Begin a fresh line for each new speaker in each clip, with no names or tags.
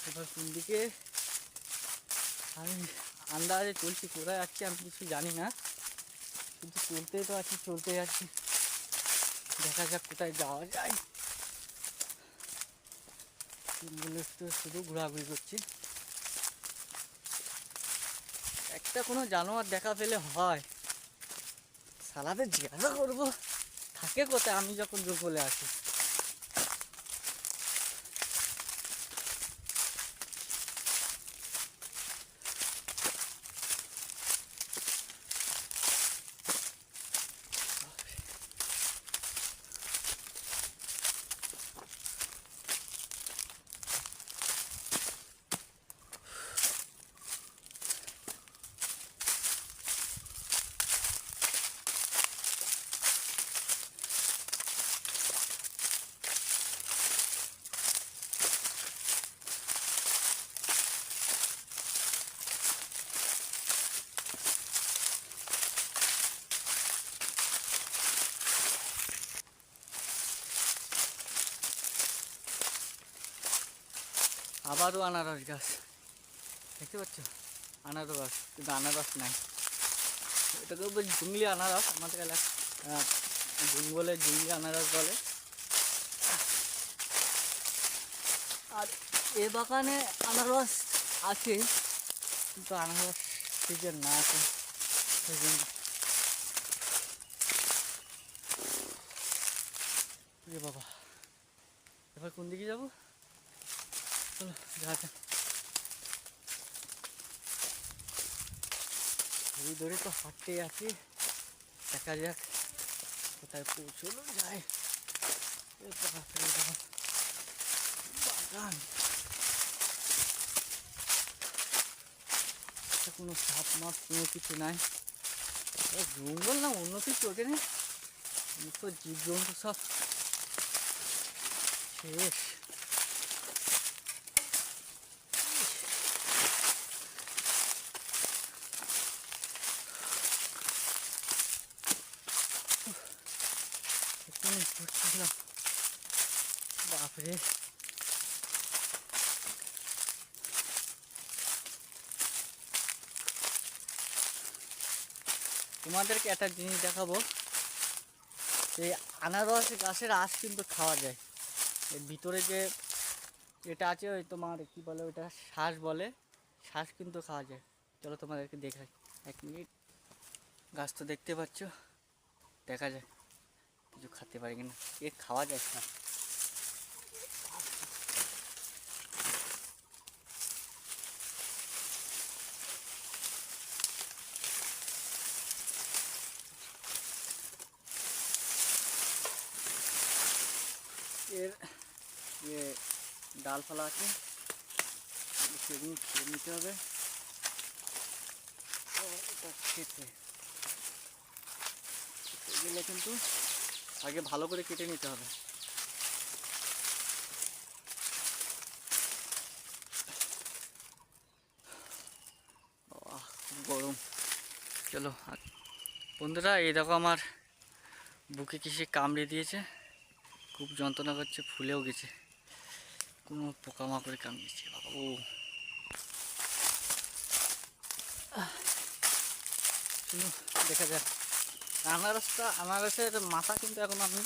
এবার কোন দিকে আমি আন্দাজে চলছি, কোথায় যাচ্ছি আমি কিছু জানি না, কিন্তু চলতেই তো আছি, চলতে যাচ্ছি। দেখা যাক কোথায় যাওয়া যায়। একটু শুধু ঘোরাঘুরি করছি। একটা কোনো জানোয়ার দেখা পেলে হয়, সালাদের জিজ্ঞাসা করবো থাকে কোথায় আমি যখন জঙ্গলে আসি। আবারও আনারস গাছ দেখতে পাচ্ছ, আনারস গাছ, কিন্তু আনারস নাই। এটাকে জঙ্গলি আনারস, আমাদের এলাকা জঙ্গলে জঙ্গলি আনারস বলে। আর এ বাগানে আনারস আছে, কিন্তু আনারস সিজন না আছে সেজন্য। বাবা এবার কোন দিকে যাবো, চলো যা যাক। ধরে ধরে তো হাঁটতে আছি, দেখা যাক কোথায় পৌঁছলো যায়। বাগান, কোনো সাপ মাপ কোনো কিছু নাই, জঙ্গল না অন্য কিছু ওখানে, তো জীবজন্তু সব শেষ। বাপরে তোমাদেরকে একটা জিনিস দেখাবো, এই আনারস গাছের আঁশ কিন্তু খাওয়া যায়। এর ভিতরে যে এটা আছে ওই তোমার কি বলে ওইটা, শ্বাস বলে, শ্বাস কিন্তু খাওয়া যায়। চলো তোমাদেরকে দেখাই, 1 মিনিট। গাছ তো দেখতে পাচ্ছ, দেখা যায় কিছু খেতে পারি কিনা, এ খাওয়া যায় না। এর ইয়ে ডালপালা আছে, সেগুলো খেয়ে নিতে হবে। এটা খেতে গেলে কিন্তু আগে ভালো করে কেটে নিতে হবে। খুব গরম। চলো বন্ধুরা, এই দেখো আমার বুকে কিসে কামড়ে দিয়েছে, খুব যন্ত্রণা করছে, ফুলেও গেছে, কোনো পোকামাকড়ে কামড়েছে বাবা। ও চলো দেখা যাক। আনারসের মাথা কিন্তু এখন আমি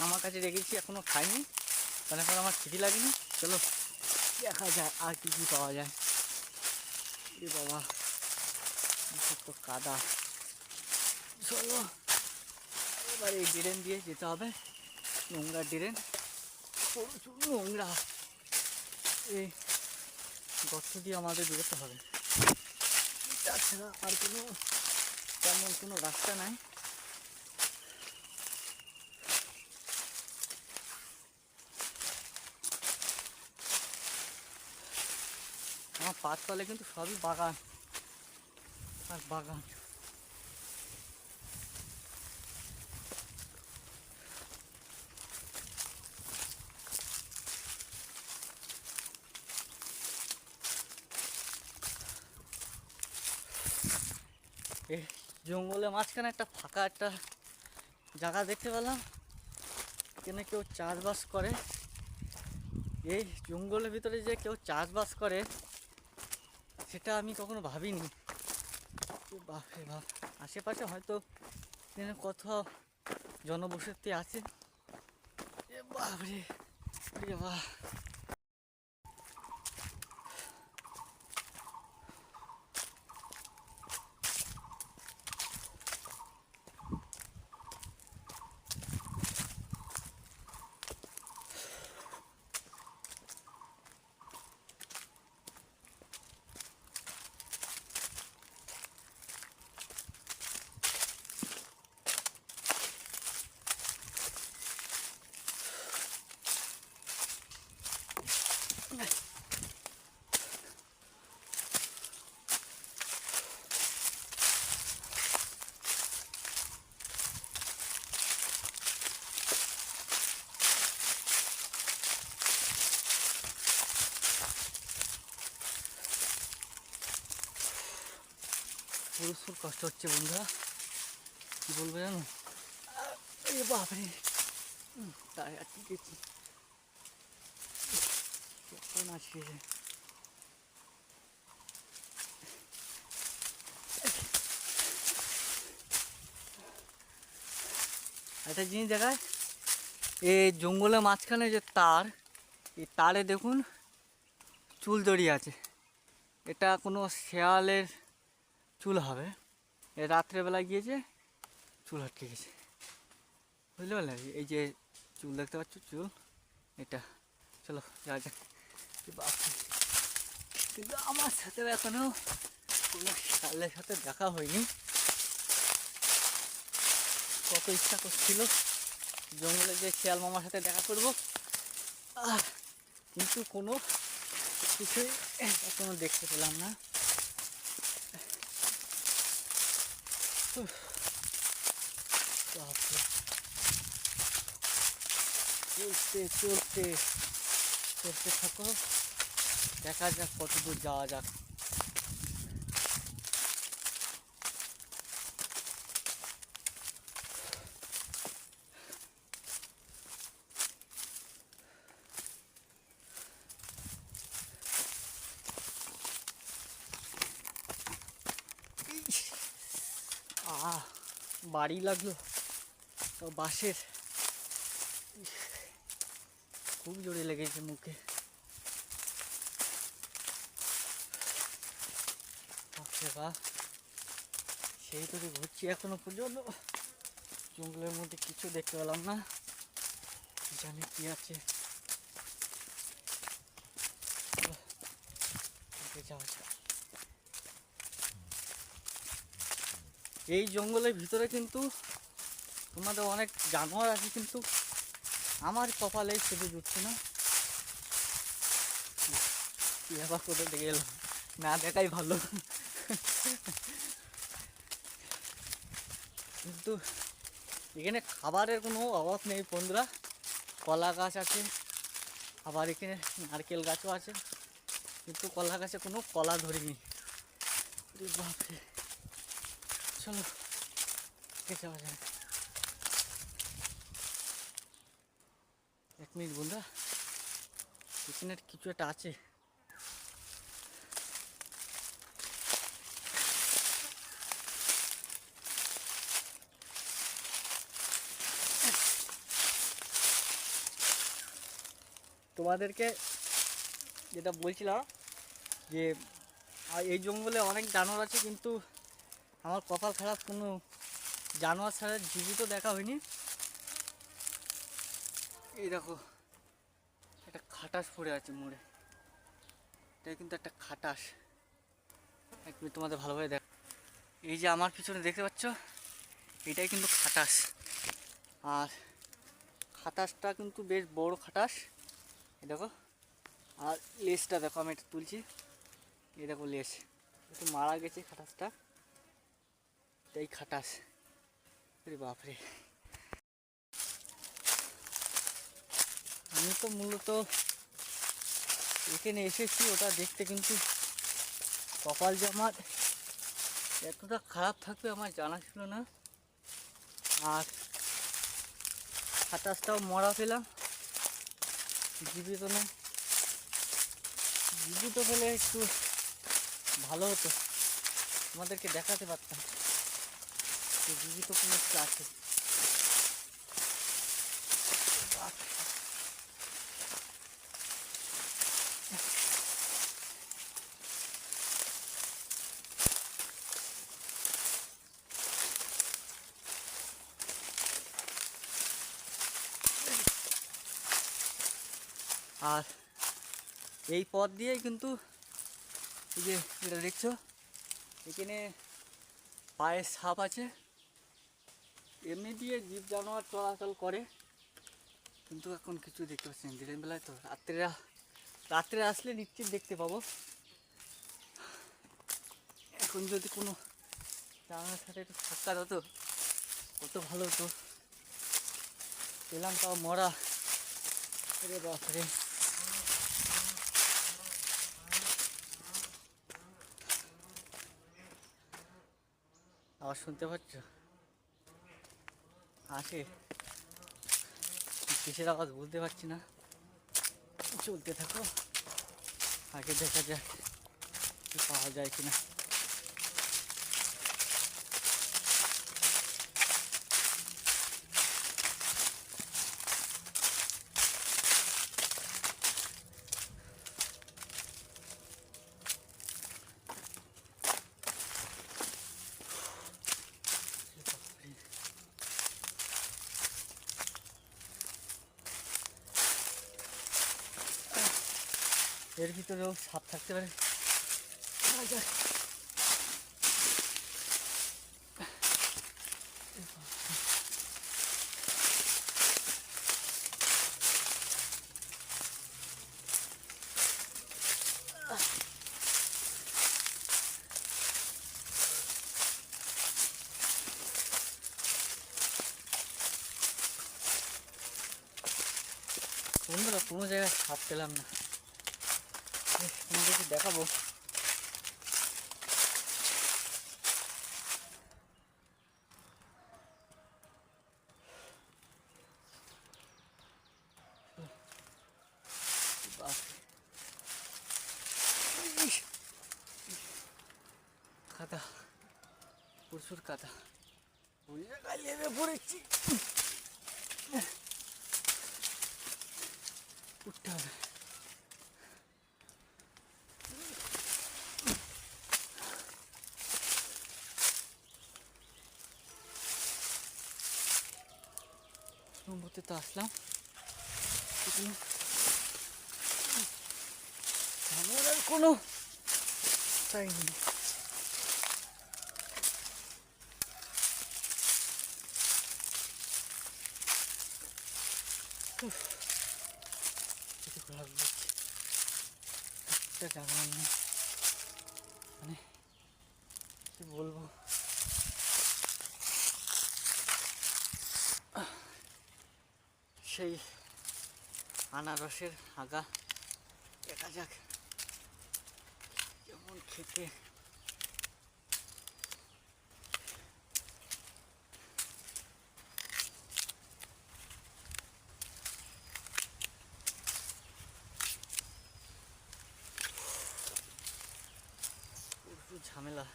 আমার কাছে রেখেছি, এখনও খাইনি, কারণ এখন আমার খিদে লাগেনি। চলো দেখা যায় আর কি কি পাওয়া যায়। এ বাবা তো কাদা। চলো এবার এই ড্রেন দিয়ে যেতে হবে, নোংরা ড্রেন, প্রচুর নোংরা। এই গর্ত দিয়ে আমাদের বেরোতে হবে, তাছাড়া আর কোনো তেমন কোনো রাস্তা নাই। আমার পাঁচ তলে কিন্তু সবই বাগান আর বাগান। এই জঙ্গলের মাঝখানে একটা ফাঁকা একটা জায়গা দেখতে পেলাম, এখানে কেউ চাষবাস করে। এই জঙ্গলের ভিতরে যে কেউ চাষবাস করে সেটা আমি কখনো ভাবিনি। বাপরে বাপ, আশেপাশে হয়তো এখানে কোথাও জনবসতি আছে। বাপরে বাহ, প্রচুর কষ্ট হচ্ছে বন্ধুরা, কি বলবো জানো। বাপরে তাই আর কি গেছি কখন আসছে। একটা জিনিস দেখায়, এই জঙ্গলের মাঝখানে যে তার, এই তারে দেখুন চুল জড়িয়ে আছে। এটা কোনো শেয়ালের চুল হবে। এ রাত্রেবেলা গিয়েছে, চুল আটকে গেছে, বুঝতে পারলে। এই যে চুল দেখতে পাচ্ছ, চুল এটা। চলো যাওয়া যাক। কিন্তু আমার সাথেও এখনো কোনো শেয়ালের সাথে দেখা হয়নি। কত ইচ্ছা করছিল জঙ্গলে যে শেয়াল মামার সাথে দেখা করবো, কিন্তু কোনো কিছুই এখনো দেখতে পেলাম না। চলতে চলতে চলতে থাকো, দেখা যাক কতদূর যাওয়া যাক। বাড়ি লাগলো তো বাঁশের, খুব জোরে লেগেছে মুখে। সেই তো ঘুরছি এখনো পর্যন্ত, জঙ্গলের মধ্যে কিছু দেখতে পেলাম না, জানি কি আছে। এই জঙ্গলের ভিতরে কিন্তু তোমাদের অনেক জানোয়ার আছে, কিন্তু আমার কপালে শুধু জুটছে না। কি আবার কোথাও দেখে এলাম, না দেখাই ভালো। কিন্তু এখানে খাবারের কোনো অভাব নেই বন্ধুরা। কলা গাছ আছে, আবার এখানে নারকেল গাছও আছে, কিন্তু কলা গাছে কোনো কলা ধরিনি। বাপরে, চলো যাওয়া যায়। 1 মিনিট বন্ধুরা, এখানে কিছু একটা আছে। তোমাদেরকে যেটা বলছিলাম যে এই জঙ্গলে অনেক জানোয়ার আছে, কিন্তু আমার কপাল খারাপ, কোনো জানোয়ার ছাড়া জীবিত দেখা হয়নি। এই দেখো একটা খাটাস পড়ে আছে মোড়ে, এটা কিন্তু একটা খাটাস। এক মিনিট তোমাদের ভালোভাবে দেখ, এই যে আমার পিছনে দেখতে পাচ্ছ, এটাই কিন্তু খাটাস। আর খাটাসটা কিন্তু বেশ বড় খাটাস, এই দেখো। আর লেজটা দেখো, আমি এটা তুলছি, এই দেখো লেজ, একটু মারা গেছে খাটাসটা, এই খাটাস। বাপরে, আমি তো মূলত এখানে এসেছি ওটা দেখতে, কিন্তু কপাল যে আমার এতটা খারাপ থাকবে আমার জানা ছিল না। আর 27টাও মরা পেলাম, জীবিত নেই। জীবিত পেলে একটু ভালো হতো, আমাদেরকে দেখাতে পারতাম যে জীবিত কোনো একটু আছে। আর এই পথ দিয়েই কিন্তু এই যে এটা দেখছো, এখানে পায়ে সাপ আছে। এমনি দিয়ে জীব জানোয়ার চলাচল করে, কিন্তু এখন কিছু দেখতে পাচ্ছি না। দিনের বেলায় তো রাত্রে আসলে নিশ্চিত দেখতে পাবো। এখন যদি কোনো জানালার সাথে একটু সাক্ষাৎ হতো কত ভালো হতো। পেলাম তাও মরা। রে বাপরে, আবার শুনতে পাচ্ছ? আসে কিসের আওয়াজ বুঝতে পারছি না। চলতে থাকো, আগে দেখা যাক কি পাওয়া যায় কিনা। এর ভিতরেও সাপ থাকতে পারে। বন্ধুরা, কোনো জায়গায় সাপ পেলাম না, তোমাদেরকে দেখাবো। কাদা, প্রচুর কাদা, ওই জায়গায় লেবে পড়েছি, উঠতে হবে। নম্বরতে তো আসলাম, আমার আর কোনো তাই নেই। জানলাম না, মানে কি বলবো। সেই আনারসের আগা, দেখা যাক কেমন খেতে। প্রচুর ঝামেলা।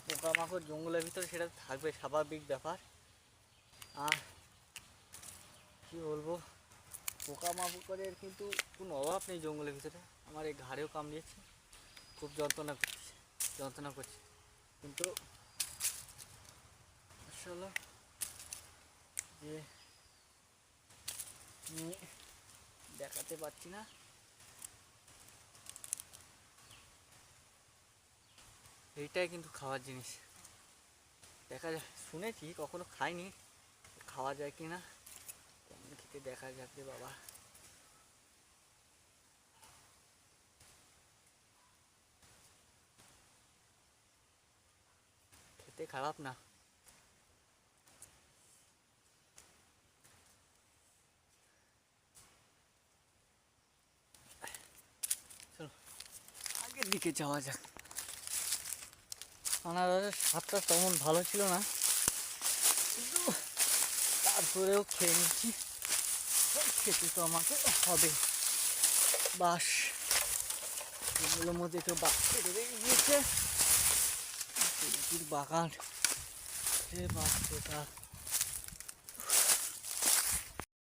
পোকামাকড় জঙ্গলের ভিতরে সেটা থাকবে, স্বাভাবিক ব্যাপার। আর কি বলবো, পোকামাকড়ের কিন্তু কোনো অভাব নেই জঙ্গলের ভিতরে। আমার এই ঘাড়েও কামড়িয়েছে, খুব যন্ত্রণা করছে, কিন্তু আসলে যে দেখাতে পারছি না। এইটাই কিন্তু খাওয়ার জিনিস, দেখা যায়। শুনেছি, কখনো খাইনি, খাওয়া যায় কি না কেমন খেতে দেখা যাক রে বাবা। খেতে খারাপ না। এদিকে যাওয়া যাক। আনারসের স্বাদটা তেমন ভালো ছিল না, কিন্তু তারপরেও খেয়ে নিচ্ছি, খেতে তো আমাকে হবে। বাস এগুলোর মধ্যে একটু বাস কেটে রেখে গিয়েছে, বাগান সে বাস কোথা